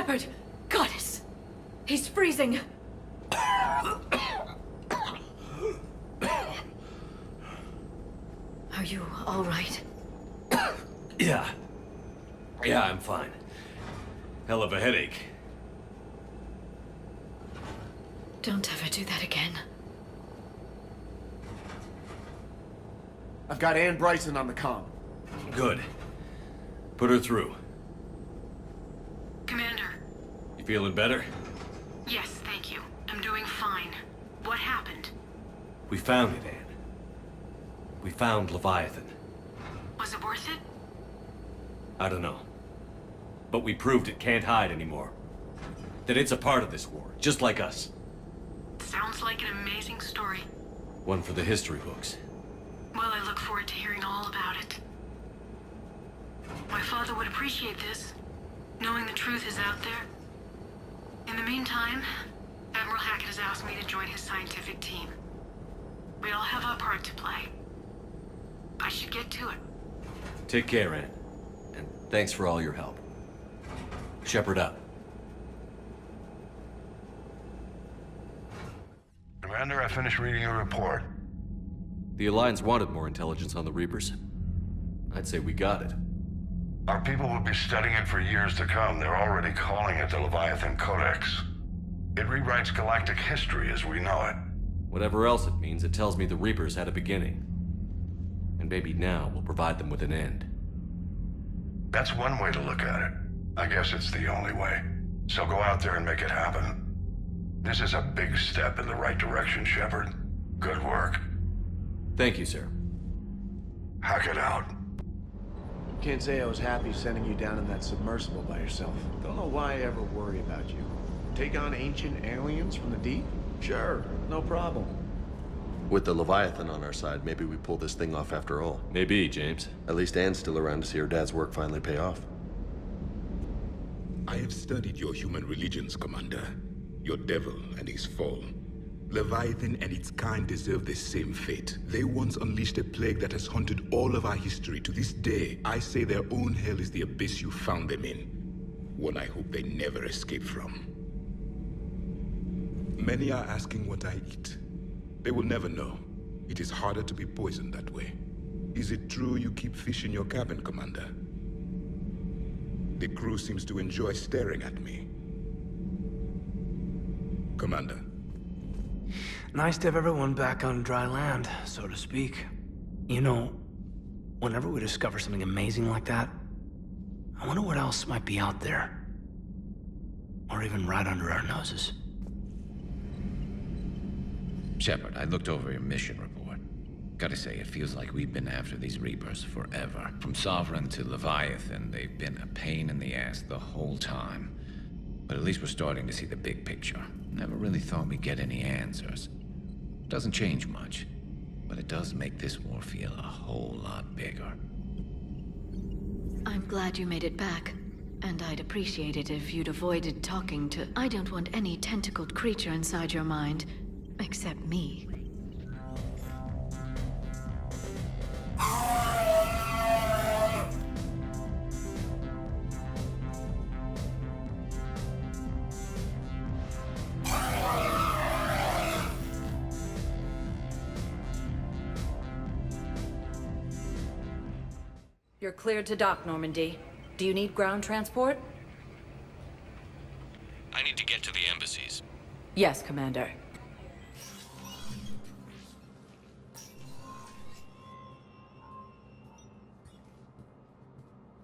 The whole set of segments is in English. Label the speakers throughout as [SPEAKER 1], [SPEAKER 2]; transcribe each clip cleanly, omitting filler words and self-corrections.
[SPEAKER 1] Shepard! Goddess! He's freezing! Are you all right?
[SPEAKER 2] Yeah. Yeah, I'm fine. Hell of a headache.
[SPEAKER 1] Don't ever do that again.
[SPEAKER 3] I've got Ann Bryson on the comm.
[SPEAKER 2] Good. Put her through.
[SPEAKER 4] Commander.
[SPEAKER 2] You feeling better?
[SPEAKER 4] Yes, thank you. I'm doing fine. What happened?
[SPEAKER 2] We found it, Ann. We found Leviathan.
[SPEAKER 4] Was it worth it?
[SPEAKER 2] I don't know. But we proved it can't hide anymore. That it's a part of this war, just like us.
[SPEAKER 4] Sounds like an amazing story.
[SPEAKER 2] One for the history books.
[SPEAKER 4] Well, I look forward to hearing all about it. My father would appreciate this, knowing the truth is out there. In the meantime, Admiral Hackett has asked me to join his scientific team. We all have our part to play. I should get to it.
[SPEAKER 2] Take care, Ann. And thanks for all your help. Shepard up.
[SPEAKER 5] Commander, I finished reading your report.
[SPEAKER 2] The Alliance wanted more intelligence on the Reapers. I'd say we got it.
[SPEAKER 5] Our people will be studying it for years to come. They're already calling it the Leviathan Codex. It rewrites galactic history as we know it.
[SPEAKER 2] Whatever else it means, it tells me the Reapers had a beginning. And maybe now we'll provide them with an end.
[SPEAKER 5] That's one way to look at it. I guess it's the only way. So go out there and make it happen. This is a big step in the right direction, Shepard. Good work.
[SPEAKER 2] Thank you, sir.
[SPEAKER 5] Hackett out.
[SPEAKER 3] Can't say I was happy sending you down in that submersible by yourself. Don't know why I ever worry about you. Take on ancient aliens from the deep? Sure, no problem.
[SPEAKER 6] With the Leviathan on our side, maybe we pull this thing off after all.
[SPEAKER 2] Maybe, James.
[SPEAKER 6] At least Anne's still around to see her dad's work finally pay off.
[SPEAKER 7] I have studied your human religions, Commander. Your devil and his fall. Leviathan and its kind deserve the same fate. They once unleashed a plague that has haunted all of our history to this day. I say their own hell is the abyss you found them in. One I hope they never escape from. Many are asking what I eat. They will never know. It is harder to be poisoned that way. Is it true you keep fish in your cabin, Commander? The crew seems to enjoy staring at me. Commander.
[SPEAKER 8] Nice to have everyone back on dry land, so to speak. You know, whenever we discover something amazing like that, I wonder what else might be out there. Or even right under our noses.
[SPEAKER 9] Shepard, I looked over your mission report. Gotta say, it feels like we've been after these Reapers forever. From Sovereign to Leviathan, they've been a pain in the ass the whole time. But at least we're starting to see the big picture. Never really thought we'd get any answers. Doesn't change much, but it does make this war feel a whole lot bigger.
[SPEAKER 1] I'm glad you made it back. And I'd appreciate it if you'd avoided talking to... I don't want any tentacled creature inside your mind. Except me.
[SPEAKER 10] You're cleared to dock, Normandy. Do you need ground transport?
[SPEAKER 2] I need to get to the embassies.
[SPEAKER 10] Yes, Commander.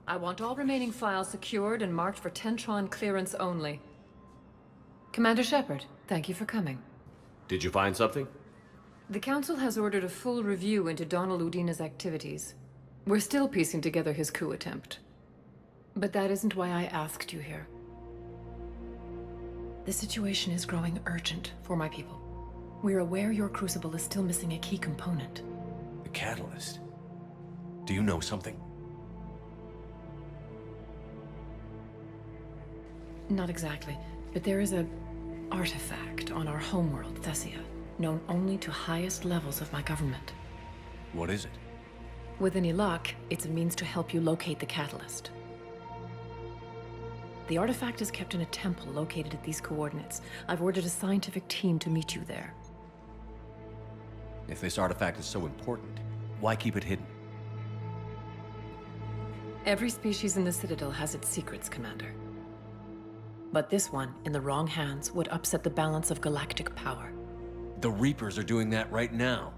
[SPEAKER 10] I want all remaining files secured and marked for Tentron clearance only. Commander Shepard, thank you for coming.
[SPEAKER 2] Did you find something?
[SPEAKER 10] The Council has ordered a full review into Donald Udina's activities. We're still piecing together his coup attempt. But that isn't why I asked you here. The situation is growing urgent for my people. We're aware your crucible is still missing a key component.
[SPEAKER 2] The catalyst. Do you know something?
[SPEAKER 10] Not exactly, but there is an artifact on our homeworld, Thessia, known only to highest levels of my government.
[SPEAKER 2] What is it?
[SPEAKER 10] With any luck, it's a means to help you locate the catalyst. The artifact is kept in a temple located at these coordinates. I've ordered a scientific team to meet you there.
[SPEAKER 2] If this artifact is so important, why keep it hidden?
[SPEAKER 10] Every species in the Citadel has its secrets, Commander. But this one, in the wrong hands, would upset the balance of galactic power.
[SPEAKER 2] The Reapers are doing that right now.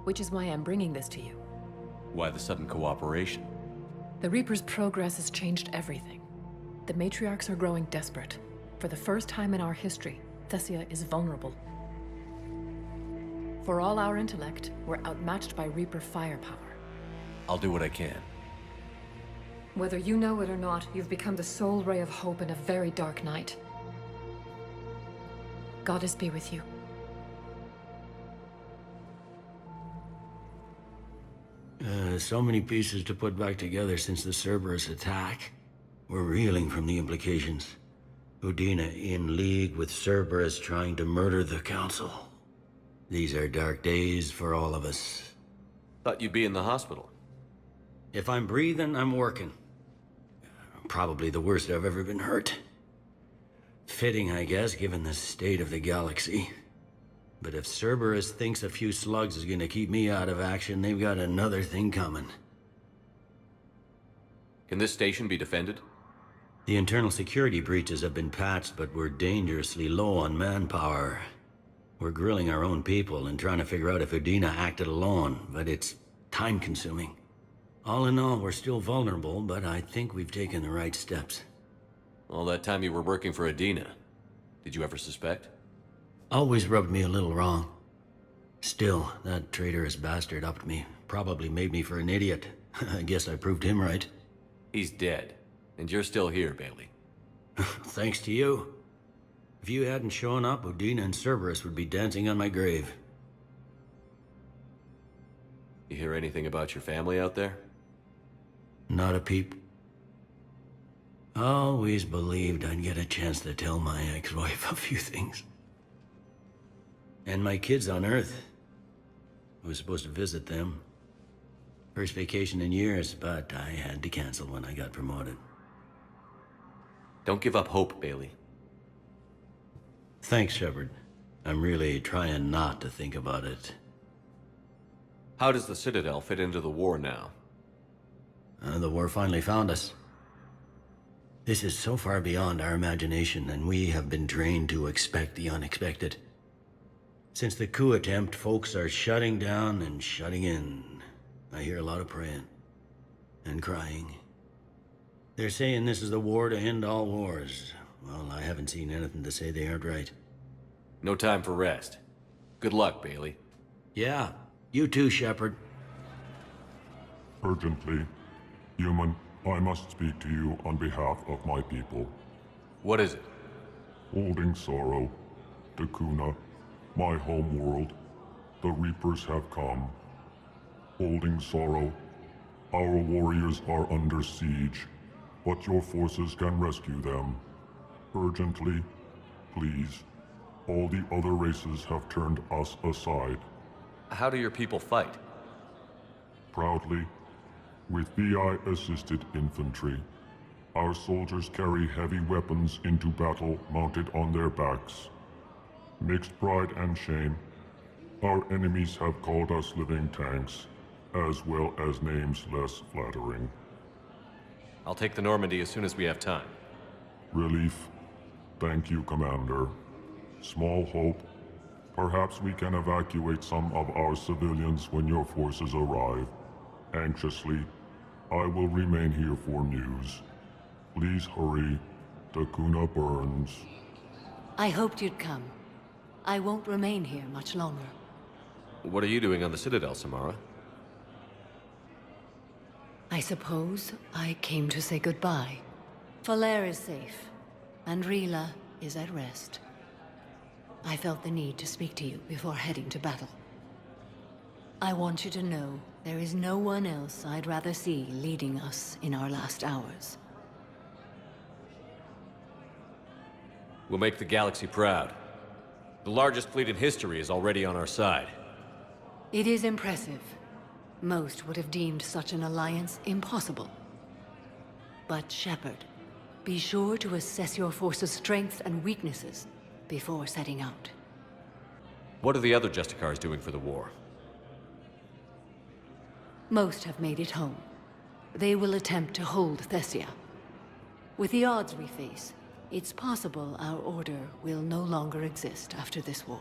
[SPEAKER 10] Which is why I'm bringing this to you.
[SPEAKER 2] Why the sudden cooperation?
[SPEAKER 10] The Reapers' progress has changed everything. The matriarchs are growing desperate. For the first time in our history, Thessia is vulnerable. For all our intellect, we're outmatched by Reaper firepower.
[SPEAKER 2] I'll do what I can.
[SPEAKER 10] Whether you know it or not, you've become the sole ray of hope in a very dark night. Goddess be with you.
[SPEAKER 11] So many pieces to put back together since the Cerberus attack. We're reeling from the implications. Udina in league with Cerberus trying to murder the Council. These are dark days for all of us.
[SPEAKER 2] Thought you'd be in the hospital.
[SPEAKER 11] If I'm breathing, I'm working. Probably the worst I've ever been hurt. Fitting, I guess, given the state of the galaxy. But if Cerberus thinks a few slugs is gonna keep me out of action, they've got another thing coming.
[SPEAKER 2] Can this station be defended?
[SPEAKER 11] The internal security breaches have been patched, but we're dangerously low on manpower. We're grilling our own people and trying to figure out if Udina acted alone, but it's time-consuming. All in all, we're still vulnerable, but I think we've taken the right steps.
[SPEAKER 2] All that time you were working for Udina, did you ever suspect?
[SPEAKER 11] Always rubbed me a little wrong. Still, that traitorous bastard upped me. Probably made me for an idiot. I guess I proved him right.
[SPEAKER 2] He's dead, and you're still here, Bailey.
[SPEAKER 11] Thanks to you. If you hadn't shown up, Udina and Cerberus would be dancing on my grave.
[SPEAKER 2] You hear anything about your family out there?
[SPEAKER 11] Not a peep. Always believed I'd get a chance to tell my ex-wife a few things. And my kids on Earth. I was supposed to visit them. First vacation in years, but I had to cancel when I got promoted.
[SPEAKER 2] Don't give up hope, Bailey.
[SPEAKER 11] Thanks, Shepard. I'm really trying not to think about it.
[SPEAKER 2] How does the Citadel fit into the war now?
[SPEAKER 11] The war finally found us. This is so far beyond our imagination, and we have been trained to expect the unexpected. Since the coup attempt, folks are shutting down and shutting in. I hear a lot of praying. And crying. They're saying this is the war to end all wars. Well, I haven't seen anything to say they aren't right.
[SPEAKER 2] No time for rest. Good luck, Bailey.
[SPEAKER 11] Yeah, you too, Shepard.
[SPEAKER 12] Urgently, human, I must speak to you on behalf of my people.
[SPEAKER 2] What is it?
[SPEAKER 12] Holding sorrow, Dakuna, my home world, the Reapers have come. Holding sorrow, our warriors are under siege, but your forces can rescue them. Urgently, please. All the other races have turned us aside.
[SPEAKER 2] How do your people fight?
[SPEAKER 12] Proudly, with VI-assisted infantry. Our soldiers carry heavy weapons into battle mounted on their backs. Mixed pride and shame, our enemies have called us living tanks, as well as names less flattering.
[SPEAKER 2] I'll take the Normandy as soon as we have time.
[SPEAKER 12] Relief. Thank you, Commander. Small hope. Perhaps we can evacuate some of our civilians when your forces arrive. Anxiously, I will remain here for news. Please hurry. Dakuna burns.
[SPEAKER 13] I hoped you'd come. I won't remain here much longer.
[SPEAKER 2] What are you doing on the Citadel, Samara?
[SPEAKER 13] I suppose I came to say goodbye. Falair is safe, and Rila is at rest. I felt the need to speak to you before heading to battle. I want you to know there is no one else I'd rather see leading us in our last hours.
[SPEAKER 2] We'll make the galaxy proud. The largest fleet in history is already on our side.
[SPEAKER 13] It is impressive. Most would have deemed such an alliance impossible. But Shepard, Be sure to assess your force's strengths and weaknesses before setting out.
[SPEAKER 2] What are the other Justicars doing for the war?
[SPEAKER 13] Most have made it home. They will attempt to hold Thessia. With the odds we face, it's possible our order will no longer exist after this war.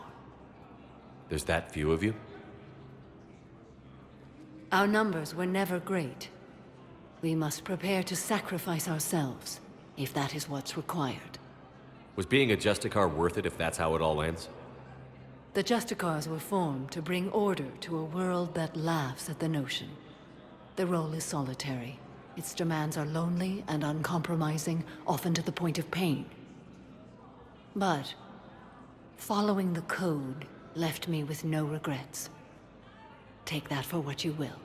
[SPEAKER 2] There's that few of you?
[SPEAKER 13] Our numbers were never great. We must prepare to sacrifice ourselves, if that is what's required.
[SPEAKER 2] Was being a Justicar worth it if that's how it all ends?
[SPEAKER 13] The Justicars were formed to bring order to a world that laughs at the notion. The role is solitary. Its demands are lonely and uncompromising, often to the point of pain. But following the code left me with no regrets. Take that for what you will.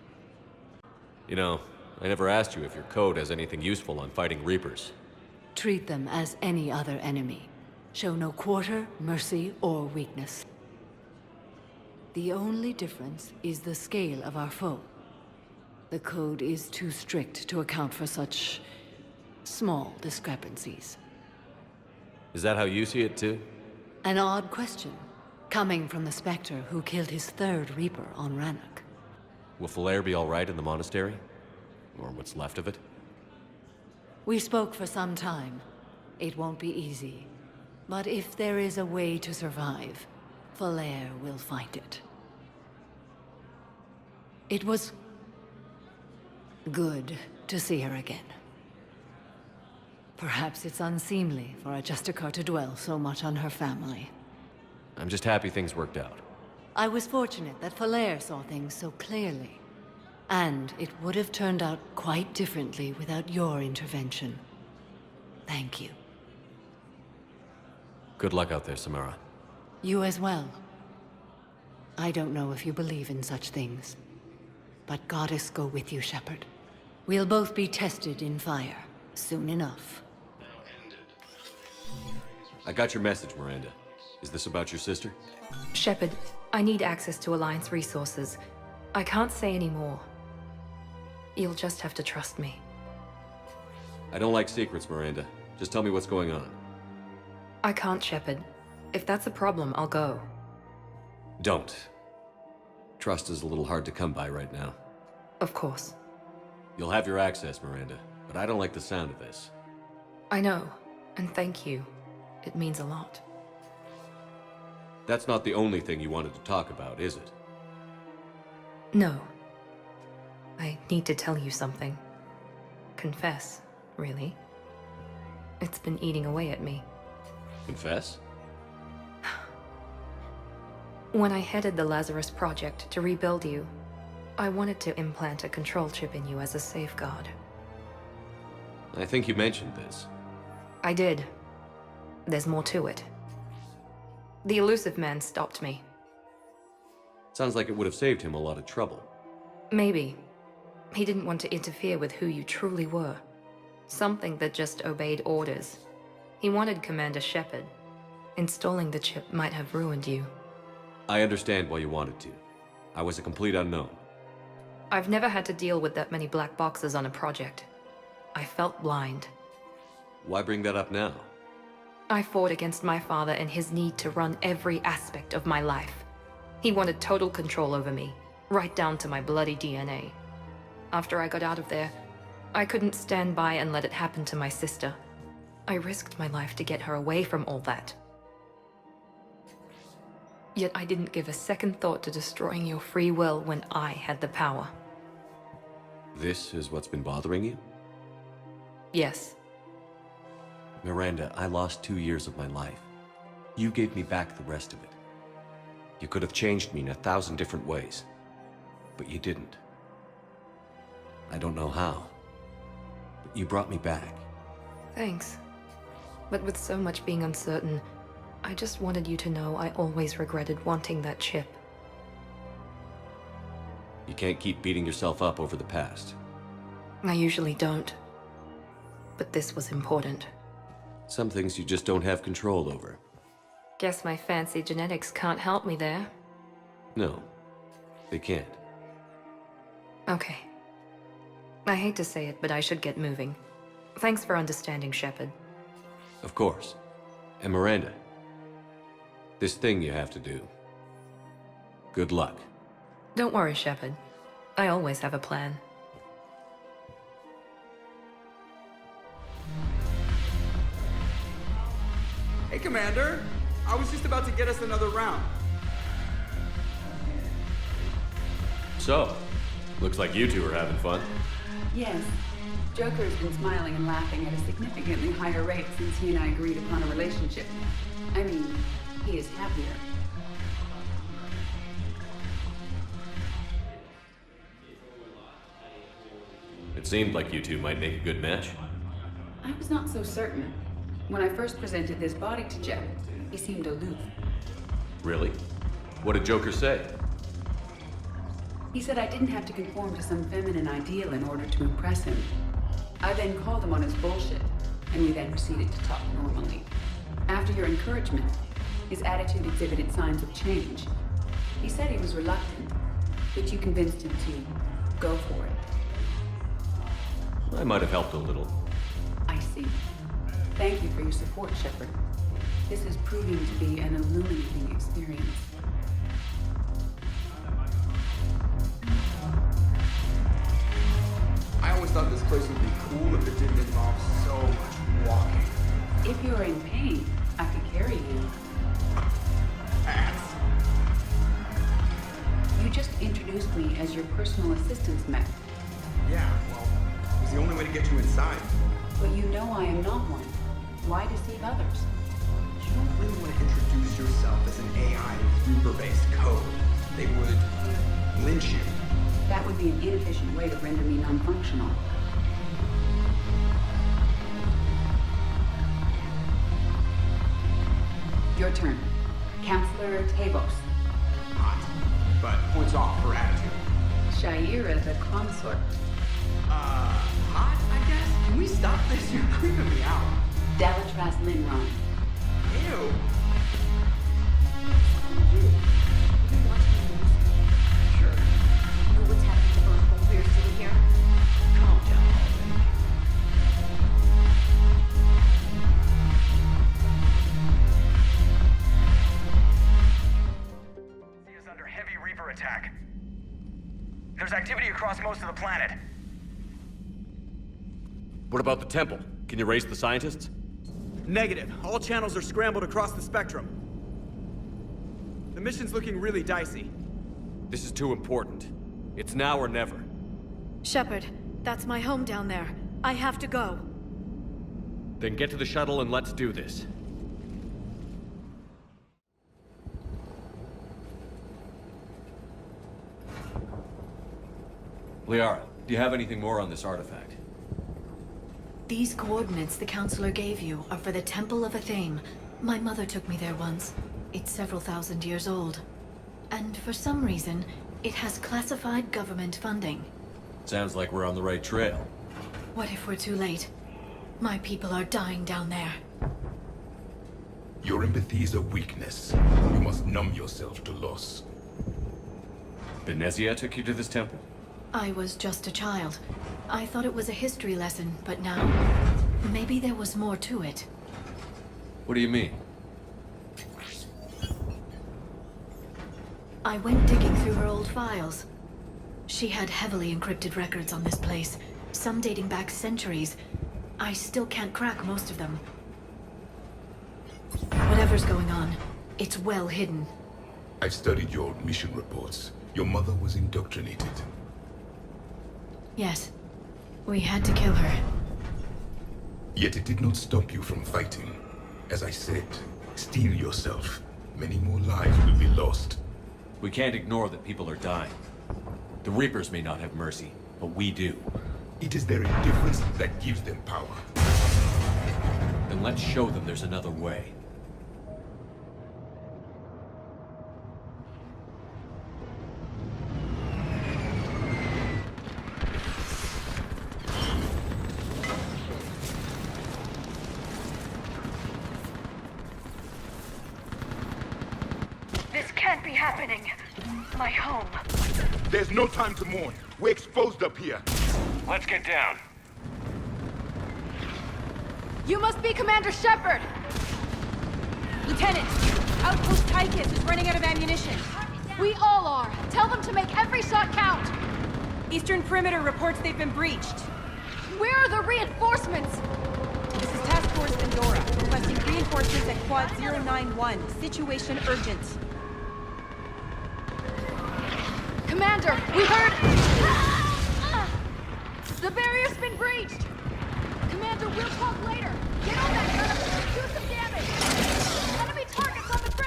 [SPEAKER 2] You know, I never asked you if your code has anything useful on fighting Reapers.
[SPEAKER 13] Treat them as any other enemy. Show no quarter, mercy, or weakness. The only difference is the scale of our foe. The code is too strict to account for such small discrepancies.
[SPEAKER 2] Is that how you see it too?
[SPEAKER 13] An odd question, coming from the Spectre who killed his third Reaper on Rannoch.
[SPEAKER 2] Will Falair be all right in the monastery? Or what's left of it?
[SPEAKER 13] We spoke for some time. It won't be easy. But if there is a way to survive, Falair will find it. It was good to see her again. Perhaps it's unseemly for a Justicar to dwell so much on her family.
[SPEAKER 2] I'm just happy things worked out.
[SPEAKER 13] I was fortunate that Falair saw things so clearly. And it would have turned out quite differently without your intervention. Thank you.
[SPEAKER 2] Good luck out there, Samara.
[SPEAKER 13] You as well. I don't know if you believe in such things, but Goddess go with you, Shepard. We'll both be tested in fire, soon enough.
[SPEAKER 2] I got your message, Miranda. Is this about your sister?
[SPEAKER 10] Shepard, I need access to Alliance resources. I can't say any more. You'll just have to trust me.
[SPEAKER 2] I don't like secrets, Miranda. Just tell me what's going on.
[SPEAKER 10] I can't, Shepard. If that's a problem, I'll go.
[SPEAKER 2] Don't. Trust is a little hard to come by right now.
[SPEAKER 10] Of course.
[SPEAKER 2] You'll have your access, Miranda, but I don't like the sound of this.
[SPEAKER 10] I know, and thank you. It means a lot.
[SPEAKER 2] That's not the only thing you wanted to talk about, is it?
[SPEAKER 10] No. I need to tell you something. Confess, really. It's been eating away at me.
[SPEAKER 2] Confess?
[SPEAKER 10] When I headed the Lazarus Project to rebuild you, I wanted to implant a control chip in you as a safeguard.
[SPEAKER 2] I think you mentioned this.
[SPEAKER 10] I did. There's more to it. The elusive man stopped me.
[SPEAKER 2] Sounds like it would have saved him a lot of trouble.
[SPEAKER 10] Maybe. He didn't want to interfere with who you truly were. Something that just obeyed orders. He wanted Commander Shepard. Installing the chip might have ruined you.
[SPEAKER 2] I understand why you wanted to. I was a complete unknown.
[SPEAKER 10] I've never had to deal with that many black boxes on a project. I felt blind.
[SPEAKER 2] Why bring that up now?
[SPEAKER 10] I fought against my father and his need to run every aspect of my life. He wanted total control over me, right down to my bloody DNA. After I got out of there, I couldn't stand by and let it happen to my sister. I risked my life to get her away from all that. Yet I didn't give a second thought to destroying your free will when I had the power.
[SPEAKER 2] This is what's been bothering you?
[SPEAKER 10] Yes.
[SPEAKER 2] Miranda, I lost 2 years of my life. You gave me back the rest of it. You could have changed me in 1,000 different ways, but you didn't. I don't know how, but you brought me back.
[SPEAKER 10] Thanks. But with so much being uncertain, I just wanted you to know I always regretted wanting that chip.
[SPEAKER 2] You can't keep beating yourself up over the past.
[SPEAKER 10] I usually don't. But this was important.
[SPEAKER 2] Some things you just don't have control over.
[SPEAKER 10] Guess my fancy genetics can't help me there.
[SPEAKER 2] No, they can't.
[SPEAKER 10] Okay. I hate to say it, but I should get moving. Thanks for understanding, Shepard.
[SPEAKER 2] Of course. And Miranda, this thing you have to do. Good luck.
[SPEAKER 10] Don't worry, Shepard. I always have a plan.
[SPEAKER 14] Hey, Commander. I was just about to get us another round.
[SPEAKER 2] So, looks like you two are having fun.
[SPEAKER 15] Yes. Joker's been smiling and laughing at a significantly higher rate since he and I agreed upon a relationship. I mean, he is happier.
[SPEAKER 2] It seemed like you two might make a good match.
[SPEAKER 15] I was not so certain. When I first presented this body to Jeff, he seemed aloof.
[SPEAKER 2] Really? What did Joker say?
[SPEAKER 15] He said I didn't have to conform to some feminine ideal in order to impress him. I then called him on his bullshit, and we then proceeded to talk normally. After your encouragement, his attitude exhibited signs of change. He said he was reluctant, but you convinced him to go for it.
[SPEAKER 2] I might have helped a little.
[SPEAKER 15] I see. Thank you for your support, Shepard. This is proving to be an illuminating experience.
[SPEAKER 14] I always thought this place would be cool if it didn't involve so much walking.
[SPEAKER 15] If you're in pain, I could carry you.
[SPEAKER 14] Ass.
[SPEAKER 15] You just introduced me as your personal assistance mech.
[SPEAKER 14] Yeah, well, it was the only way to get you inside.
[SPEAKER 15] But you know I am not one. Why deceive others?
[SPEAKER 14] You don't really want to introduce yourself as an AI with Reaper-based code. They would lynch you.
[SPEAKER 15] That would be an inefficient way to render me non-functional. Your turn. Counselor Tavos.
[SPEAKER 14] Hot, but points off for attitude.
[SPEAKER 15] Shaira the consort.
[SPEAKER 14] Hot, I guess? Can we stop this? You're creeping me out.
[SPEAKER 15] Dalatras Linron.
[SPEAKER 14] Ew.
[SPEAKER 16] Attack. There's activity across most of the planet.
[SPEAKER 2] What about the temple? Can you raise the scientists?
[SPEAKER 14] Negative. All channels are scrambled across the spectrum. The mission's looking really dicey.
[SPEAKER 2] This is too important. It's now or never.
[SPEAKER 1] Shepard, that's my home down there. I have to go.
[SPEAKER 2] Then get to the shuttle and let's do this. Liara, do you have anything more on this artifact?
[SPEAKER 1] These coordinates the Counselor gave you are for the Temple of Athame. My mother took me there once. It's several thousand years old. And for some reason, it has classified government funding.
[SPEAKER 2] Sounds like we're on the right trail.
[SPEAKER 1] What if we're too late? My people are dying down there.
[SPEAKER 7] Your empathy is a weakness. You must numb yourself to loss.
[SPEAKER 2] Benezia took you to this temple?
[SPEAKER 1] I was just a child. I thought it was a history lesson, but now... maybe there was more to it.
[SPEAKER 2] What do you mean?
[SPEAKER 1] I went digging through her old files. She had heavily encrypted records on this place, some dating back centuries. I still can't crack most of them. Whatever's going on, it's well hidden.
[SPEAKER 7] I've studied your old mission reports. Your mother was indoctrinated.
[SPEAKER 1] Yes. We had to kill her.
[SPEAKER 7] Yet it did not stop you from fighting. As I said, steel yourself. Many more lives will be lost.
[SPEAKER 2] We can't ignore that people are dying. The Reapers may not have mercy, but we do.
[SPEAKER 7] It is their indifference that gives them power.
[SPEAKER 2] Then let's show them there's another way.
[SPEAKER 4] This can't be happening. My home.
[SPEAKER 7] There's no time to mourn. We're exposed up here.
[SPEAKER 16] Let's get down.
[SPEAKER 17] You must be Commander Shepard!
[SPEAKER 18] Lieutenant, Outpost Tychus is running out of ammunition.
[SPEAKER 17] We all are. Tell them to make every shot count.
[SPEAKER 18] Eastern Perimeter reports they've been breached.
[SPEAKER 17] Where are the reinforcements?
[SPEAKER 18] This is Task Force Pandora, requesting reinforcements at Quad 091. Situation urgent.
[SPEAKER 17] Commander, we heard... The barrier's been breached! Commander, we'll talk later. Get on that gun and do some damage! Enemy targets on the bridge!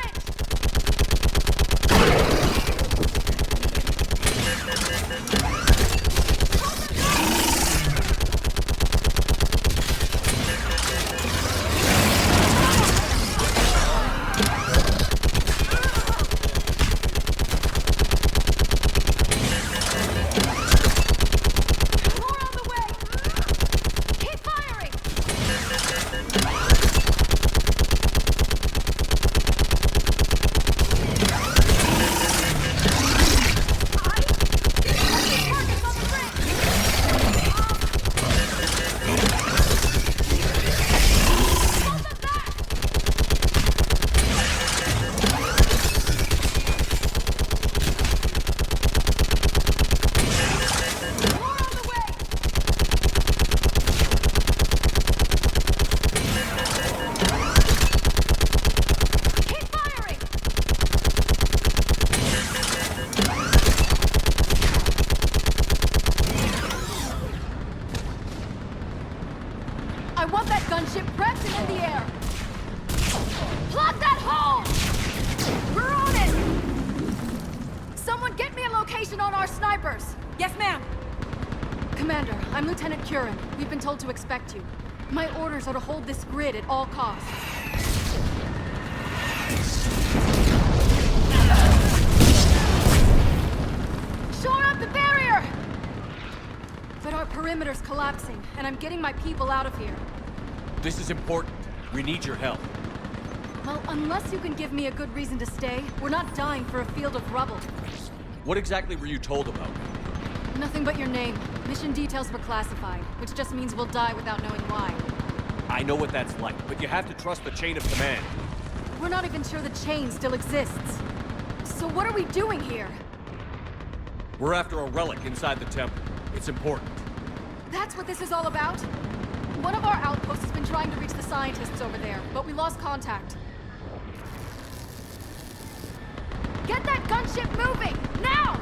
[SPEAKER 17] I want that gunship prepped and in the air! Plug that hole! We're on it! Someone get me a location on our snipers!
[SPEAKER 18] Yes, ma'am!
[SPEAKER 17] Commander, I'm Lieutenant Curran. We've been told to expect you. My orders are to hold this grid at all costs. Shore up the barrier! But our perimeter's collapsing, and I'm getting my people out of here.
[SPEAKER 2] This is important. We need your help.
[SPEAKER 17] Well, unless you can give me a good reason to stay, we're not dying for a field of rubble.
[SPEAKER 2] What exactly were you told about me?
[SPEAKER 17] Nothing but your name. Mission details were classified, which just means we'll die without knowing why.
[SPEAKER 2] I know what that's like, but you have to trust the chain of command.
[SPEAKER 17] We're not even sure the chain still exists. So what are we doing here?
[SPEAKER 2] We're after a relic inside the temple. It's important.
[SPEAKER 17] That's what this is all about? One of our outposts has been trying to reach the scientists over there, but we lost contact. Get that gunship moving! Now!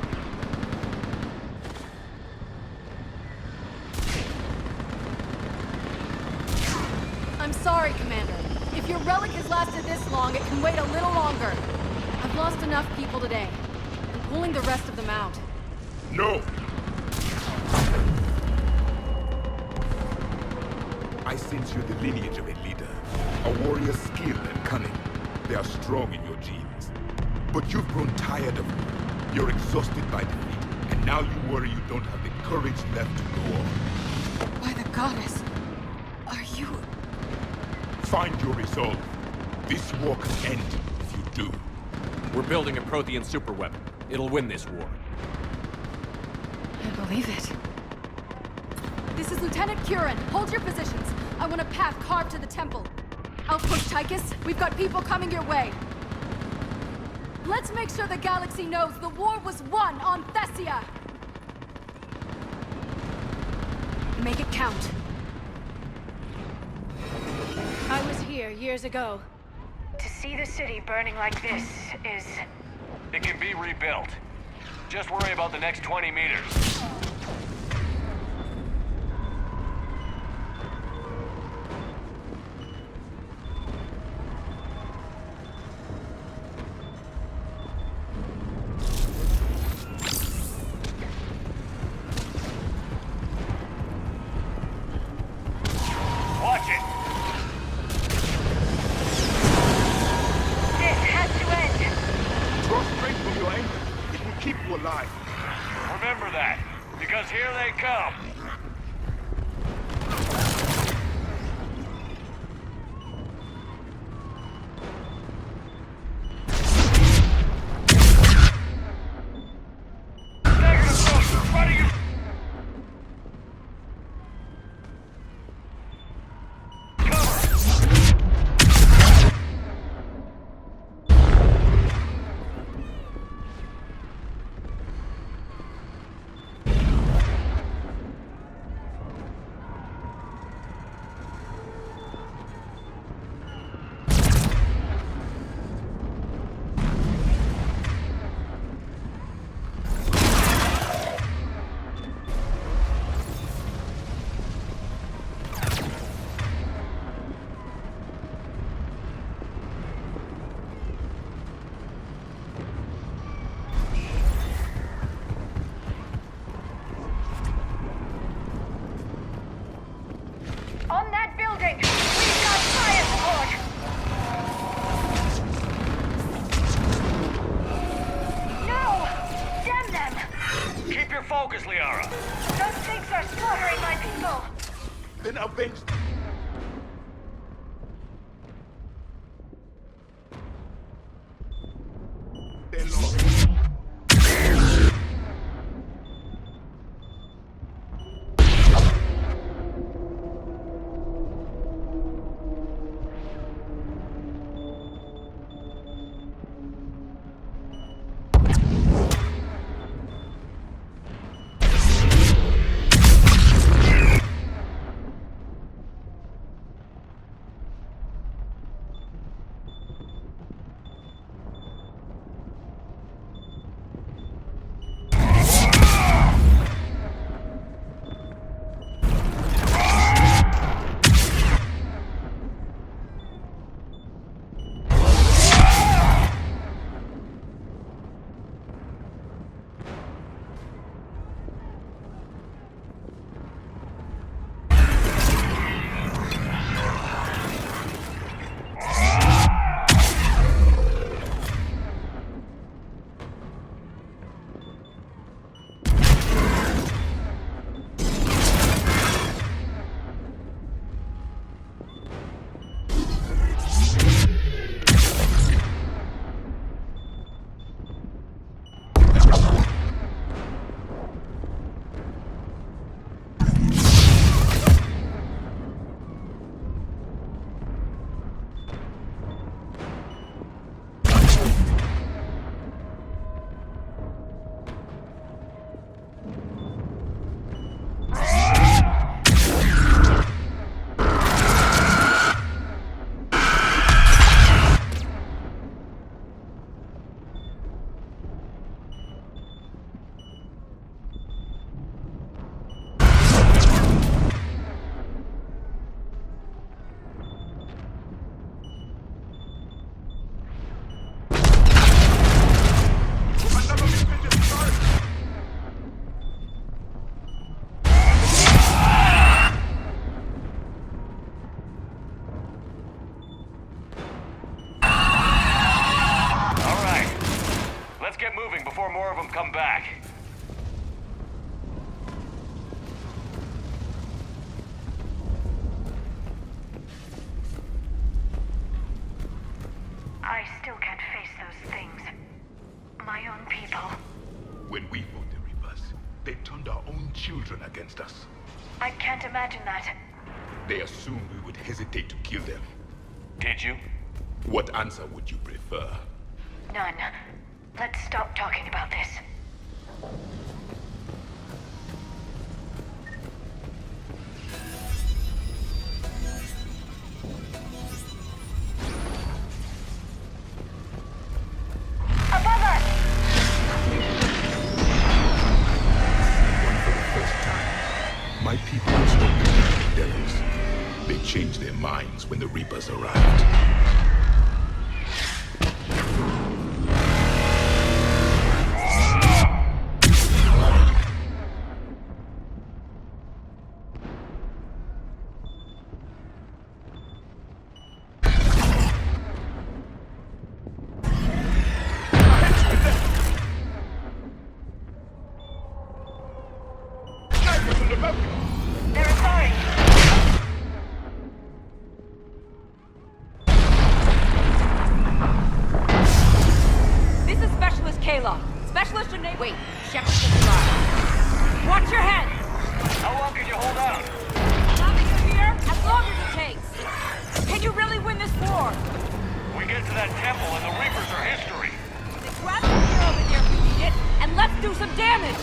[SPEAKER 17] I'm sorry, Commander. If your relic has lasted this long, it can wait a little longer. I've lost enough people today. I'm pulling the rest of them out.
[SPEAKER 7] No! I sense you're the lineage of a leader. A warrior's skill and cunning. They are strong in your genes. But you've grown tired of them. You're exhausted by defeat, and now you worry you don't have the courage left to go on.
[SPEAKER 17] By the goddess, are you...
[SPEAKER 7] Find your resolve. This war can end if you do.
[SPEAKER 2] We're building a Prothean superweapon. It'll win this war.
[SPEAKER 17] I believe it. This is Lieutenant Curran. Hold your positions. I want a path carved to the temple. Outpost Tychus, we've got people coming your way. Let's make sure the galaxy knows the war was won on Thessia. Make it count.
[SPEAKER 19] I was here years ago.
[SPEAKER 4] To see the city burning like this is...
[SPEAKER 20] It can be rebuilt. Just worry about the next 20 meters. Watch it!
[SPEAKER 4] This has to end!
[SPEAKER 7] Draw strength from your anger. It will keep you alive.
[SPEAKER 20] Remember that, because here they come.
[SPEAKER 7] Cover!
[SPEAKER 20] focus, Liara.
[SPEAKER 4] Those things are slaughtering my people.
[SPEAKER 7] Then avenge.
[SPEAKER 20] before more of them come back.
[SPEAKER 4] I still can't face those things. My own people.
[SPEAKER 7] When we fought the Reapers, they turned our own children against us.
[SPEAKER 4] I can't imagine that.
[SPEAKER 7] They assumed we would hesitate to kill them.
[SPEAKER 20] Did you?
[SPEAKER 7] What answer would you prefer?
[SPEAKER 4] None. Let's stop talking about this. Above us!
[SPEAKER 7] For the first time, my people have stopped being devils. They changed their minds when the Reapers arrived.
[SPEAKER 17] Wait, Shepard just arrived. Watch your head!
[SPEAKER 20] How long can you hold out?
[SPEAKER 17] Nothing in here, as long as it takes. Can you really win this war?
[SPEAKER 20] We get to that temple and the Reapers are history.
[SPEAKER 17] Then grab the gear over here if we need it, and let's do some damage!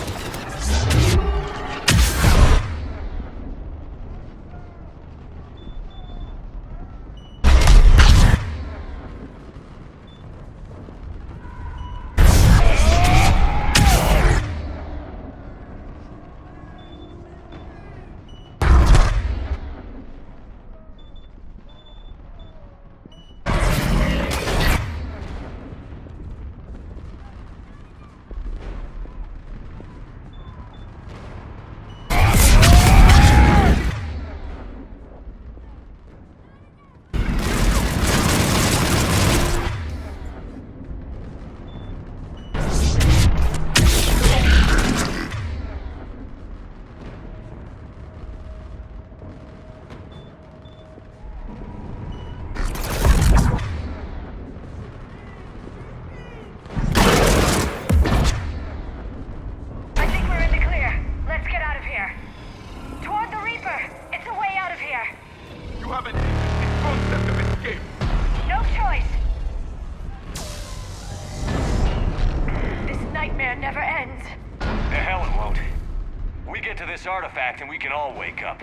[SPEAKER 20] We get to this artifact and we can all wake up.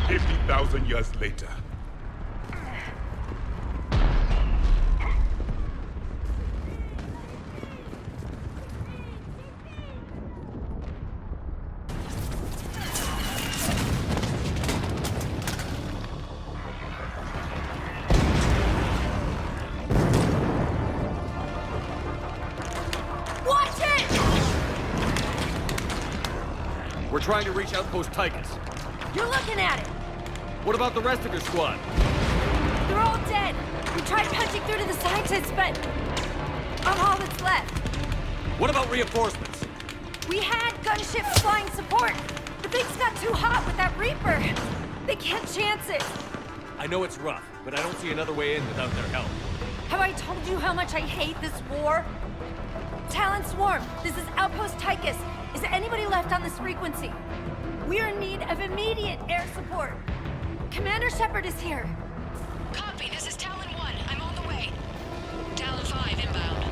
[SPEAKER 7] 50,000 years later.
[SPEAKER 17] Watch it!
[SPEAKER 21] We're trying to reach Outpost Tychus.
[SPEAKER 17] You're looking at it!
[SPEAKER 21] What about the rest of your squad?
[SPEAKER 17] They're all dead! We tried punching through to the scientists, but I'm all that's left.
[SPEAKER 21] What about reinforcements?
[SPEAKER 17] We had gunships flying support. The things got too hot with that Reaper. They can't chance it.
[SPEAKER 21] I know it's rough, but I don't see another way in without their help.
[SPEAKER 17] Have I told you how much I hate this war? Talon Swarm, this is Outpost Tychus. Is anybody left on this frequency? We're in need of immediate air support. Commander Shepard is here.
[SPEAKER 4] Copy, this is Talon 1. I'm on the way. Talon 5 inbound.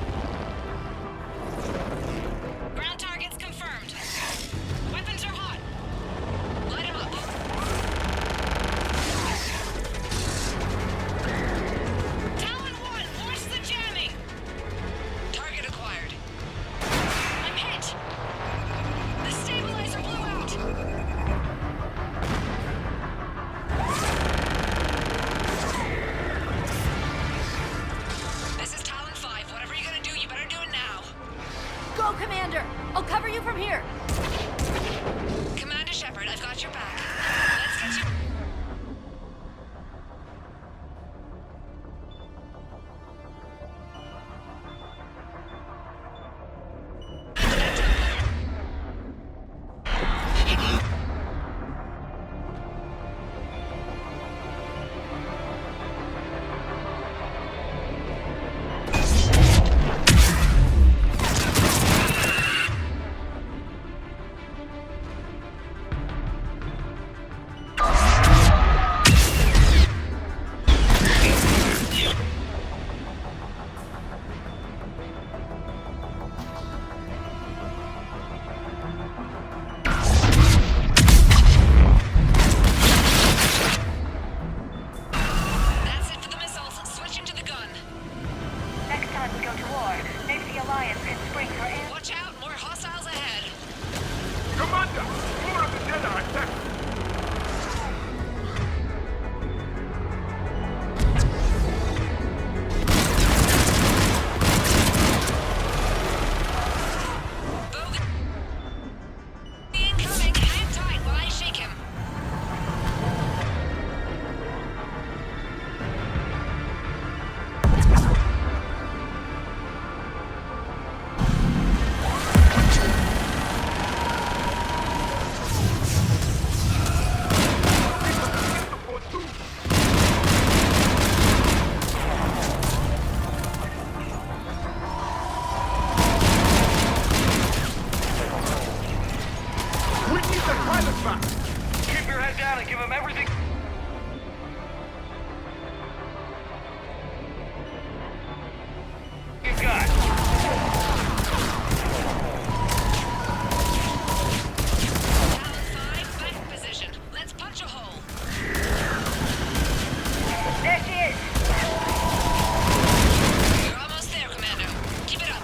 [SPEAKER 4] Ground targets confirmed. Weapons are hot. Light 'em up. Talon 1, launch the jamming! Target acquired. I'm hit! The stabilizer blew out! This is Talon 5. Whatever you're gonna do, you better do it now.
[SPEAKER 17] Go, Commander! I'll cover you from here.
[SPEAKER 4] Commander Shepard, I've got your back. Let's get you... That's it for the missiles. Switch into the gun.
[SPEAKER 22] Next time we go to war, maybe the Alliance can spring for air.
[SPEAKER 4] Watch out, more hostiles ahead.
[SPEAKER 7] Commander! More of the Jedi are attacked!
[SPEAKER 4] Incoming. Hang tight while I shake him.
[SPEAKER 7] We need the pilot back!
[SPEAKER 20] Keep your head down and give him everything. You got.
[SPEAKER 4] Talon 5, back in position. Let's punch a hole.
[SPEAKER 22] There she is!
[SPEAKER 4] You're almost there, Commander. Keep it up.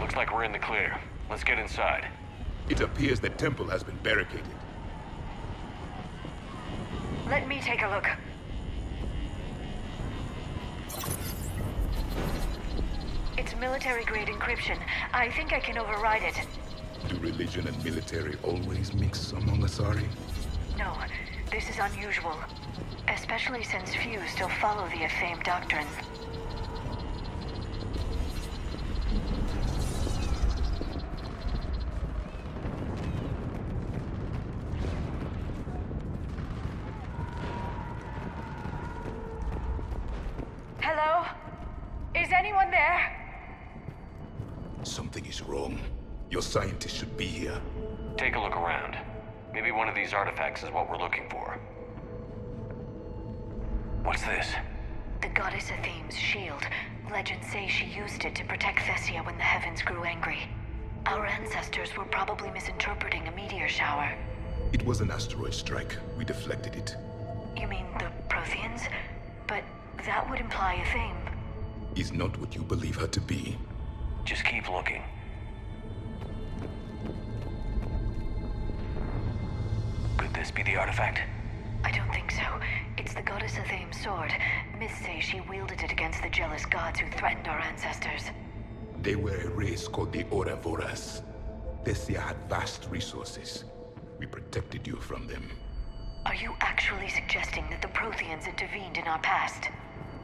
[SPEAKER 20] Looks like we're in the clear. Let's get inside.
[SPEAKER 7] It appears the temple has been barricaded.
[SPEAKER 22] Let me take a look. It's military-grade encryption. I think I can override it.
[SPEAKER 7] Do religion and military always mix among Asari?
[SPEAKER 22] No, this is unusual. Especially since few still follow the Athame doctrine. Hello? Is anyone there?
[SPEAKER 7] Something is wrong. Your scientists should be here.
[SPEAKER 20] Take a look around. Maybe one of these artifacts is what we're looking for. What's this?
[SPEAKER 22] The goddess Athame's shield. Legends say she used it to protect Thessia when the heavens grew angry. Our ancestors were probably misinterpreting a meteor shower.
[SPEAKER 7] It was an asteroid strike. We deflected it.
[SPEAKER 22] You mean the Protheans? But that would imply Athame.
[SPEAKER 7] Is not what you believe her to be.
[SPEAKER 20] Just keep looking. Could this be the artifact?
[SPEAKER 22] I don't think so. It's the goddess Athame's sword. Myths say she wielded it against the jealous gods who threatened our ancestors.
[SPEAKER 7] They were a race called the Oravoras. Thessia had vast resources. We protected you from them.
[SPEAKER 22] Are you actually suggesting that the Protheans intervened in our past?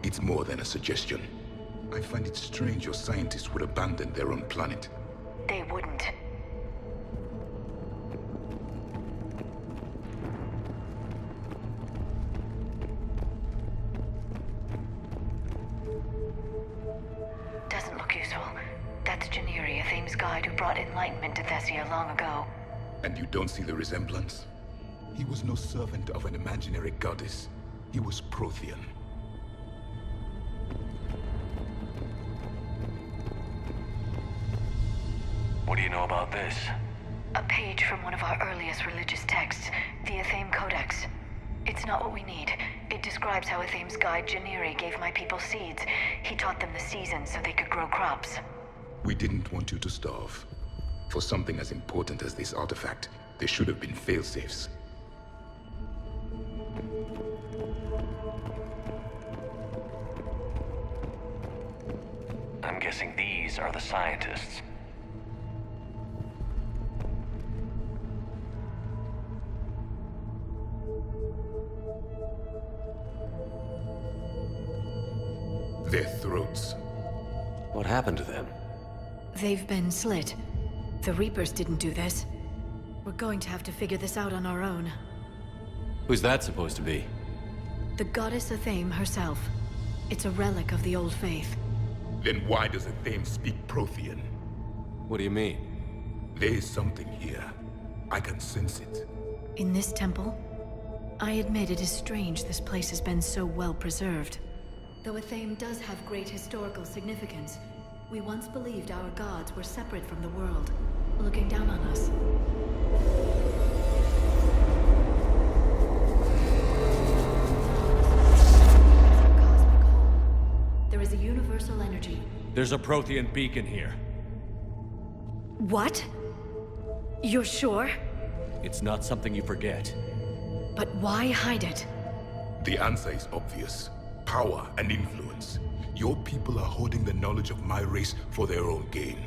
[SPEAKER 7] It's more than a suggestion. I find it strange your scientists would abandon their own planet.
[SPEAKER 22] They wouldn't. Doesn't look useful. That's Janiri, Athame's guide who brought enlightenment to Thessia long ago.
[SPEAKER 7] And you don't see the resemblance? He was no servant of an imaginary goddess. He was Prothean.
[SPEAKER 20] What do you know about this?
[SPEAKER 22] A page from one of our earliest religious texts, the Athame Codex. It's not what we need. It describes how Athame's guide Janiri gave my people seeds. He taught them the seasons so they could grow crops.
[SPEAKER 7] We didn't want you to starve. For something as important as this artifact, there should have been failsafes.
[SPEAKER 20] I'm guessing these are the scientists.
[SPEAKER 7] Their throats.
[SPEAKER 2] What happened to them?
[SPEAKER 1] They've been slit. The Reapers didn't do this. We're going to have to figure this out on our own.
[SPEAKER 2] Who's that supposed to be?
[SPEAKER 1] The goddess Athame herself. It's a relic of the old faith.
[SPEAKER 7] Then why does Athame speak Prothean?
[SPEAKER 2] What do you mean?
[SPEAKER 7] There is something here. I can sense it.
[SPEAKER 1] In this temple? I admit it is strange this place has been so well preserved. Though Athame does have great historical significance, we once believed our gods were separate from the world, looking down on us. There is a universal energy.
[SPEAKER 21] There's a Prothean beacon here.
[SPEAKER 1] What? You're sure?
[SPEAKER 21] It's not something you forget.
[SPEAKER 1] But why hide it?
[SPEAKER 7] The answer is obvious. Power and influence. Your people are holding the knowledge of my race for their own gain.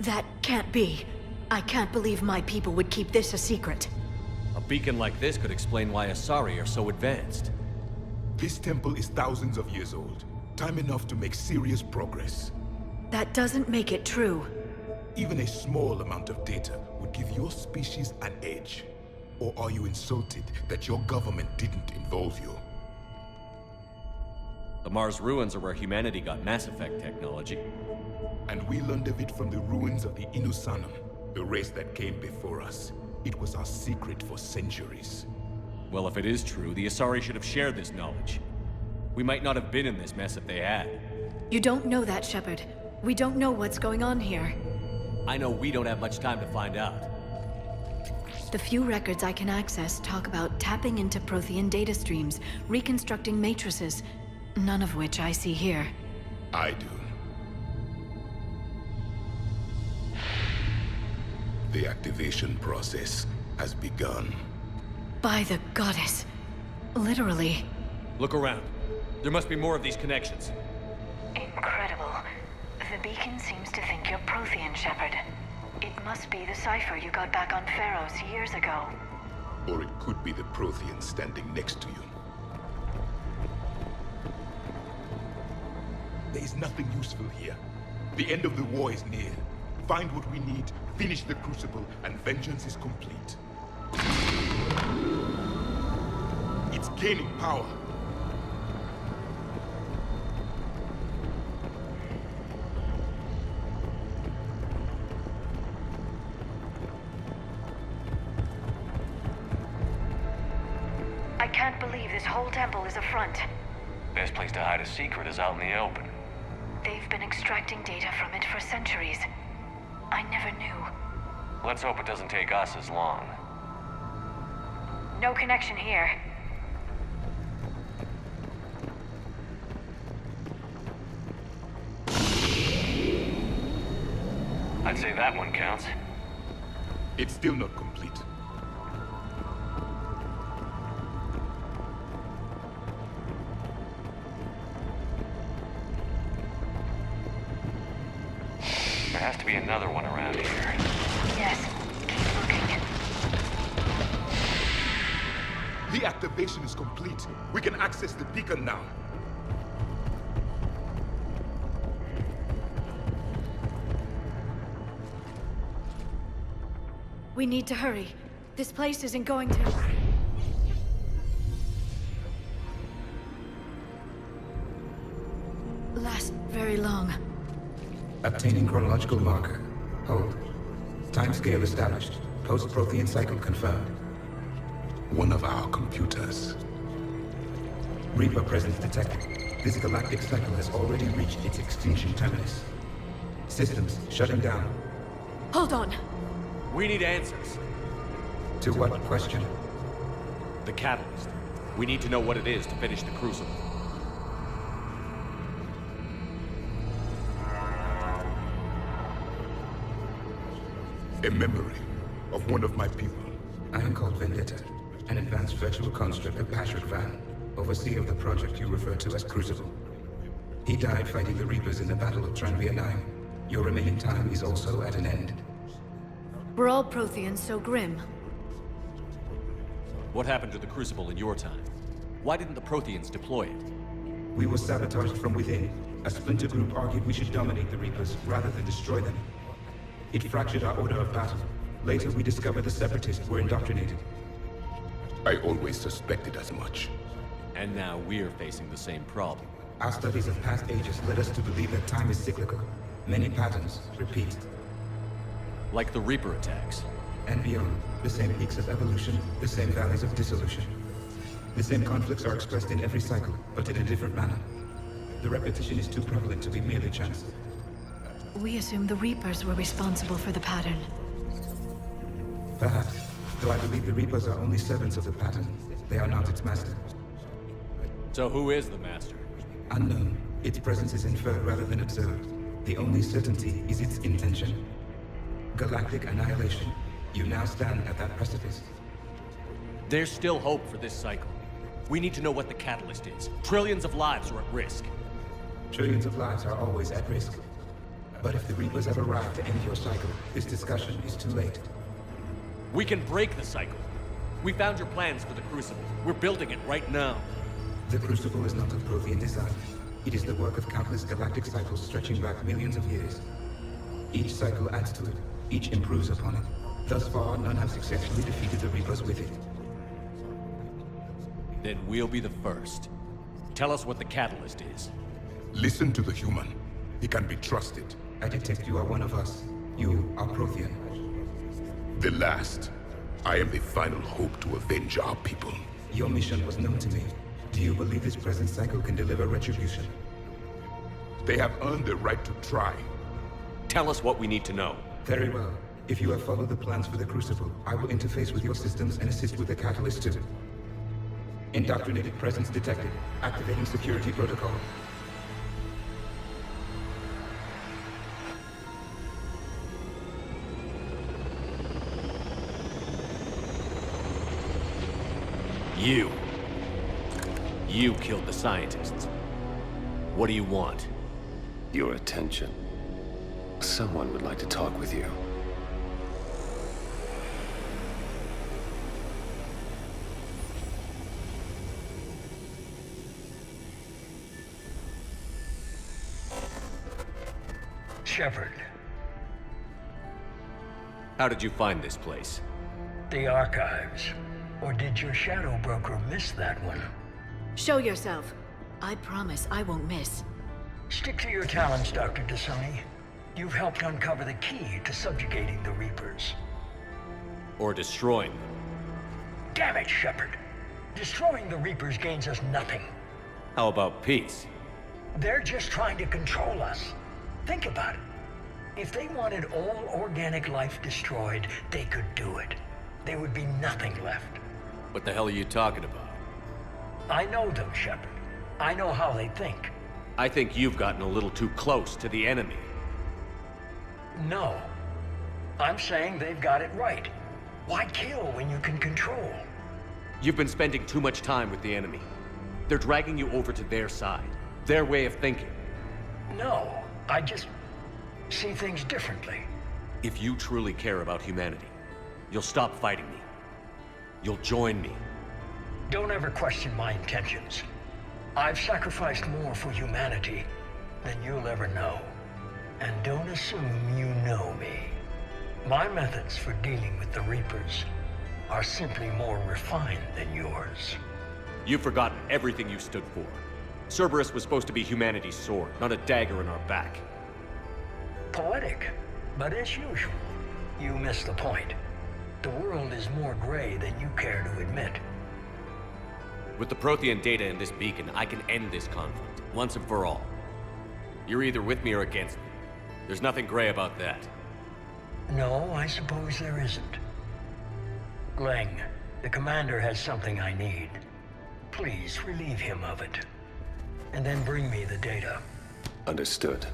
[SPEAKER 1] That can't be. I can't believe my people would keep this a secret.
[SPEAKER 21] A beacon like this could explain why Asari are so advanced.
[SPEAKER 7] This temple is thousands of years old. Time enough to make serious progress.
[SPEAKER 1] That doesn't make it true.
[SPEAKER 7] Even a small amount of data would give your species an edge. Or are you insulted that your government didn't involve you?
[SPEAKER 21] The Mars ruins are where humanity got Mass Effect technology.
[SPEAKER 7] And we learned of it from the ruins of the Inusanam, the race that came before us. It was our secret for centuries.
[SPEAKER 21] Well, if it is true, the Asari should have shared this knowledge. We might not have been in this mess if they had.
[SPEAKER 1] You don't know that, Shepard. We don't know what's going on here.
[SPEAKER 21] I know we don't have much time to find out.
[SPEAKER 1] The few records I can access talk about tapping into Prothean data streams, reconstructing matrices, none of which I see here.
[SPEAKER 7] I do. The activation process has begun.
[SPEAKER 1] By the goddess. Literally.
[SPEAKER 21] Look around. There must be more of these connections.
[SPEAKER 22] Incredible. The beacon seems to think you're Prothean, Shepard. It must be the cipher you got back on Pharaohs years ago.
[SPEAKER 7] Or it could be the Prothean standing next to you. There is nothing useful here. The end of the war is near. Find what we need, finish the Crucible, and vengeance is complete. It's gaining power.
[SPEAKER 22] I can't believe this whole temple is a front.
[SPEAKER 20] Best place to hide a secret is out in the open.
[SPEAKER 22] They've been extracting data from it for centuries. I never knew.
[SPEAKER 20] Let's hope it doesn't take us as long.
[SPEAKER 22] No connection here.
[SPEAKER 20] I'd say that one counts.
[SPEAKER 7] It's still not complete.
[SPEAKER 20] There has to be another one around here.
[SPEAKER 22] Yes, keep looking.
[SPEAKER 7] The activation is complete. We can access the beacon now.
[SPEAKER 1] We need to hurry. This place isn't going to... last very long.
[SPEAKER 3] Obtaining chronological marker. Hold. Timescale established. Post-Prothean cycle confirmed.
[SPEAKER 7] One of our computers.
[SPEAKER 3] Reaper presence detected. This galactic cycle has already reached its extinction terminus. Systems shutting down.
[SPEAKER 1] Hold on.
[SPEAKER 21] We need answers.
[SPEAKER 3] To what question?
[SPEAKER 21] The catalyst. We need to know what it is to finish the Crucible.
[SPEAKER 7] A memory of one of my people.
[SPEAKER 3] I am called Vendetta, an advanced virtual construct of Patrick Van, overseer of the project you refer to as Crucible. He died fighting the Reapers in the Battle of Tranvia 9. Your remaining time is also at an end.
[SPEAKER 1] Were all Protheans so grim?
[SPEAKER 21] What happened to the Crucible in your time? Why didn't the Protheans deploy it?
[SPEAKER 3] We were sabotaged from within. A splinter group argued we should dominate the Reapers rather than destroy them. It fractured our order of battle. Later, we discovered the Separatists were indoctrinated.
[SPEAKER 7] I always suspected as much.
[SPEAKER 21] And now we're facing the same problem.
[SPEAKER 3] Our studies of past ages led us to believe that time is cyclical. Many patterns repeat.
[SPEAKER 21] Like the Reaper attacks.
[SPEAKER 3] And beyond, the same peaks of evolution, the same valleys of dissolution. The same conflicts are expressed in every cycle, but in a different manner. The repetition is too prevalent to be merely chance.
[SPEAKER 1] We assumed the Reapers were responsible for the pattern.
[SPEAKER 3] Perhaps, though I believe the Reapers are only servants of the pattern. They are not its master.
[SPEAKER 21] So who is the master?
[SPEAKER 3] Unknown. Its presence is inferred rather than observed. The only certainty is its intention. Galactic annihilation. You now stand at that precipice.
[SPEAKER 21] There's still hope for this cycle. We need to know what the catalyst is. Trillions of lives are at risk.
[SPEAKER 3] Trillions of lives are always at risk. But if the Reapers have arrived to end your cycle, this discussion is too late.
[SPEAKER 21] We can break the cycle. We found your plans for the Crucible. We're building it right now.
[SPEAKER 3] The Crucible is not of Prothean design. It is the work of countless galactic cycles stretching back millions of years. Each cycle adds to it. Each improves upon it. Thus far, none have successfully defeated the Reapers with it.
[SPEAKER 21] Then we'll be the first. Tell us what the catalyst is.
[SPEAKER 7] Listen to the human. He can be trusted.
[SPEAKER 3] I detect you are one of us. You are Prothean.
[SPEAKER 7] The last. I am the final hope to avenge our people.
[SPEAKER 3] Your mission was known to me. Do you believe this present cycle can deliver retribution?
[SPEAKER 7] They have earned the right to try.
[SPEAKER 21] Tell us what we need to know.
[SPEAKER 3] Very well. If you have followed the plans for the Crucible, I will interface with your systems and assist with the catalyst too. Indoctrinated presence detected. Activating security protocol.
[SPEAKER 21] You. You killed the scientists. What do you want?
[SPEAKER 5] Your attention. Someone would like to talk with you.
[SPEAKER 6] Shepard.
[SPEAKER 21] How did you find this place?
[SPEAKER 6] The archives. Or did your shadow broker miss that one?
[SPEAKER 1] Show yourself. I promise I won't miss.
[SPEAKER 6] Stick to your talents, Dr. Dasani. You've helped uncover the key to subjugating the Reapers.
[SPEAKER 21] Or destroying them.
[SPEAKER 6] Damn it, Shepard. Destroying the Reapers gains us nothing.
[SPEAKER 21] How about peace?
[SPEAKER 6] They're just trying to control us. Think about it. If they wanted all organic life destroyed, they could do it. There would be nothing left.
[SPEAKER 21] What the hell are you talking about?
[SPEAKER 6] I know them, Shepard. I know how they think.
[SPEAKER 21] I think you've gotten a little too close to the enemy.
[SPEAKER 6] No. I'm saying they've got it right. Why kill when you can control?
[SPEAKER 21] You've been spending too much time with the enemy. They're dragging you over to their side. Their way of thinking.
[SPEAKER 6] No, I just see things differently.
[SPEAKER 21] If you truly care about humanity, you'll stop fighting me. You'll join me.
[SPEAKER 6] Don't ever question my intentions. I've sacrificed more for humanity than you'll ever know. And don't assume you know me. My methods for dealing with the Reapers are simply more refined than yours.
[SPEAKER 21] You've forgotten everything you stood for. Cerberus was supposed to be humanity's sword, not a dagger in our back.
[SPEAKER 6] Poetic, but as usual, you missed the point. The world is more gray than you care to admit.
[SPEAKER 21] With the Prothean data in this beacon, I can end this conflict, once and for all. You're either with me or against me. There's nothing gray about that.
[SPEAKER 6] No, I suppose there isn't. Leng, the commander has something I need. Please relieve him of it. And then bring me the data.
[SPEAKER 5] Understood.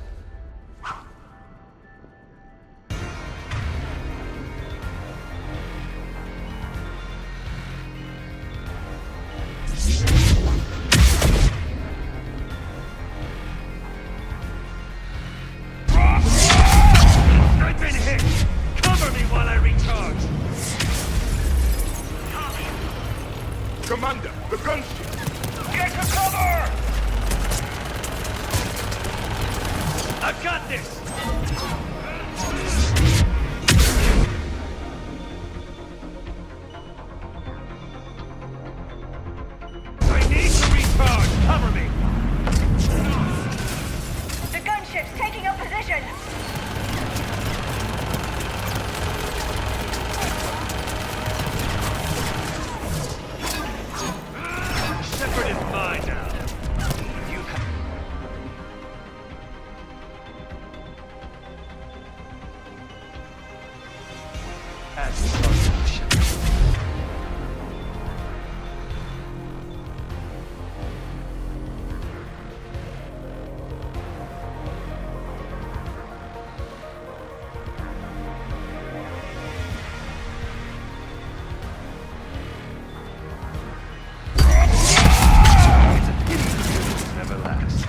[SPEAKER 16] I've been hit! Cover me while I recharge!
[SPEAKER 7] Commander, the gunship!
[SPEAKER 16] Get to cover! I've got this! I need to recharge! Cover me!
[SPEAKER 22] The gunship's taking up position!
[SPEAKER 16] Shepard is mine now. You never last.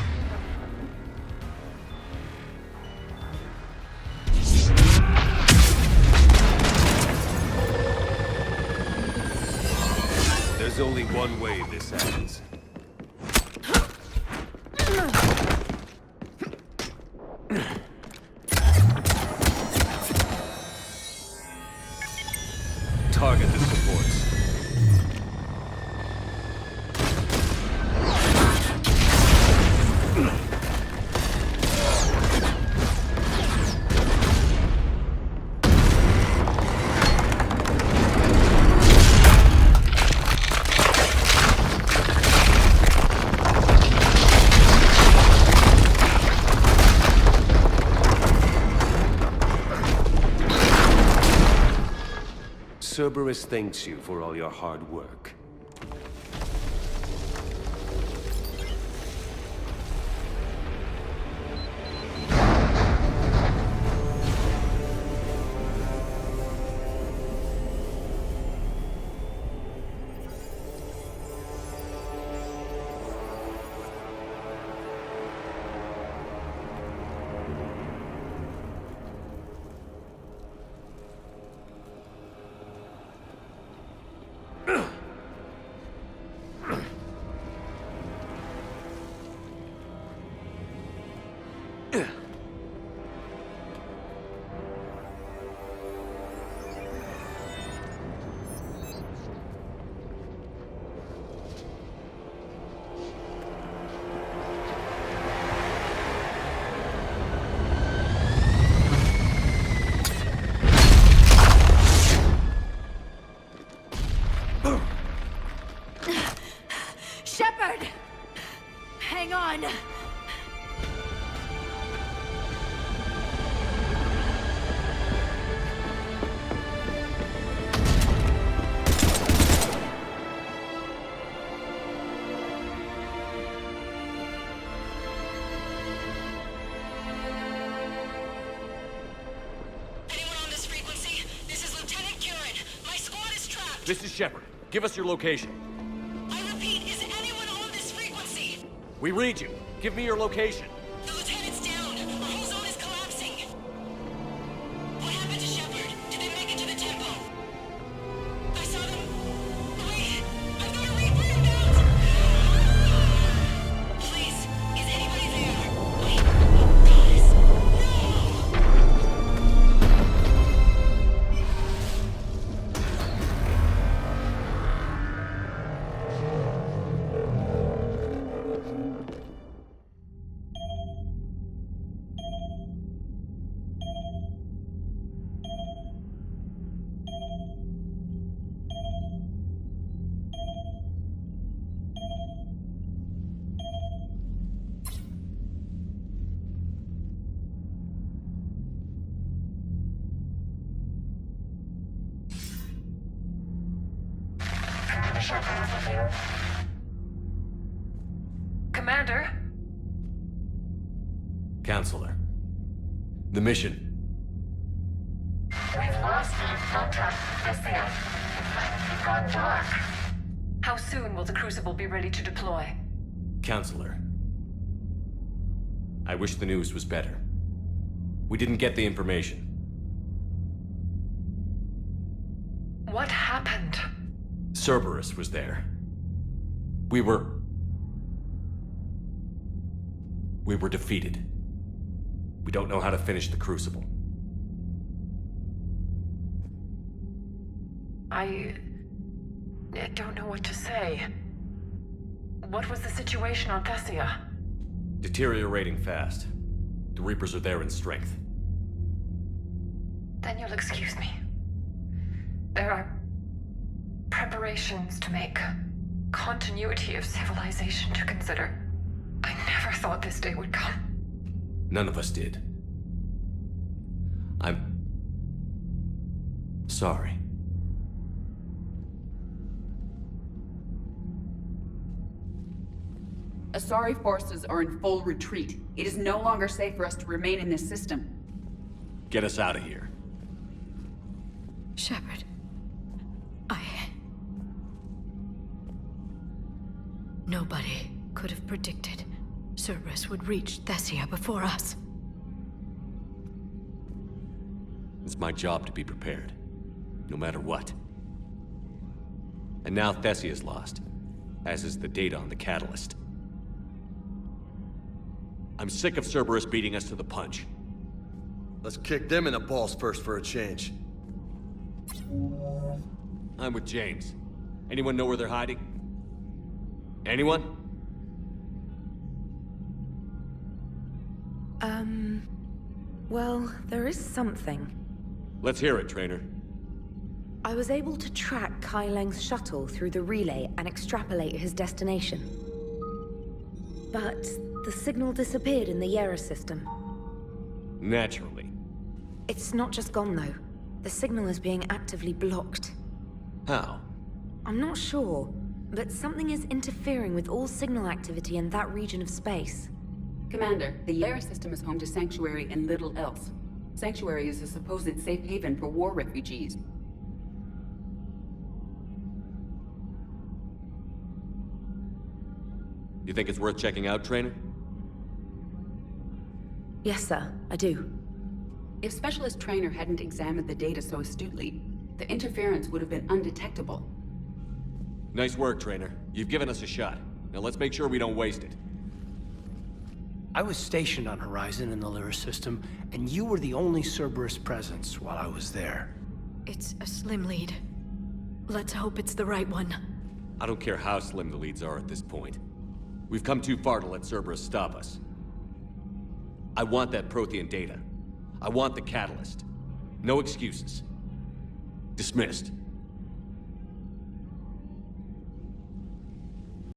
[SPEAKER 5] There's only one way this ends. Target the supports. Cerberus thanks you for all your hard work.
[SPEAKER 21] This is Shepard. Give us your location.
[SPEAKER 4] I repeat, is anyone on this frequency?
[SPEAKER 21] We read you. Give me your location.
[SPEAKER 4] The lieutenant's down. Our whole zone is collapsing. What happened to Shepard? Did they make it to the temple? I saw them. Wait, I've got a Reaper inbound. Please, is anybody there? Wait, guys,
[SPEAKER 10] Commander?
[SPEAKER 21] Counselor. The mission.
[SPEAKER 8] We've lost contact with the It's gone dark.
[SPEAKER 10] How soon will the Crucible be ready to deploy?
[SPEAKER 21] Counselor. I wish the news was better. We didn't get the information.
[SPEAKER 10] What happened?
[SPEAKER 21] Cerberus was there. We were defeated. We don't know how to finish the Crucible.
[SPEAKER 10] I don't know what to say. What was the situation on Thessia?
[SPEAKER 21] Deteriorating fast. The Reapers are there in strength.
[SPEAKER 10] Then you'll excuse me. There are preparations to make, continuity of civilization to consider. I never thought this day would come.
[SPEAKER 21] None of us did. I'm sorry.
[SPEAKER 15] Asari forces are in full retreat. It is no longer safe for us to remain in this system.
[SPEAKER 21] Get us out of here.
[SPEAKER 1] Shepard. Nobody could have predicted Cerberus would reach Thessia before us.
[SPEAKER 21] It's my job to be prepared, no matter what. And now Thessia's lost, as is the data on the catalyst. I'm sick of Cerberus beating us to the punch.
[SPEAKER 9] Let's kick them in the balls first for a change.
[SPEAKER 21] I'm with James. Anyone know where they're hiding? Anyone?
[SPEAKER 23] Well, there is something.
[SPEAKER 21] Let's hear it, Trainer.
[SPEAKER 23] I was able to track Kai Leng's shuttle through the relay and extrapolate his destination. But the signal disappeared in the Yera system.
[SPEAKER 21] Naturally.
[SPEAKER 23] It's not just gone, though. The signal is being actively blocked.
[SPEAKER 21] How?
[SPEAKER 23] I'm not sure, but something is interfering with all signal activity in that region of space.
[SPEAKER 15] Commander, the Yera system is home to Sanctuary and little else. Sanctuary is a supposed safe haven for war refugees.
[SPEAKER 21] You think it's worth checking out, Trainer?
[SPEAKER 23] Yes, sir, I do.
[SPEAKER 15] If Specialist Trainer hadn't examined the data so astutely, the interference would have been undetectable.
[SPEAKER 21] Nice work, Trainer. You've given us a shot. Now let's make sure we don't waste it.
[SPEAKER 6] I was stationed on Horizon in the Lyra system, and you were the only Cerberus presence while I was there.
[SPEAKER 1] It's a slim lead. Let's hope it's the right one.
[SPEAKER 21] I don't care how slim the leads are at this point. We've come too far to let Cerberus stop us. I want that Prothean data. I want the catalyst. No excuses. Dismissed.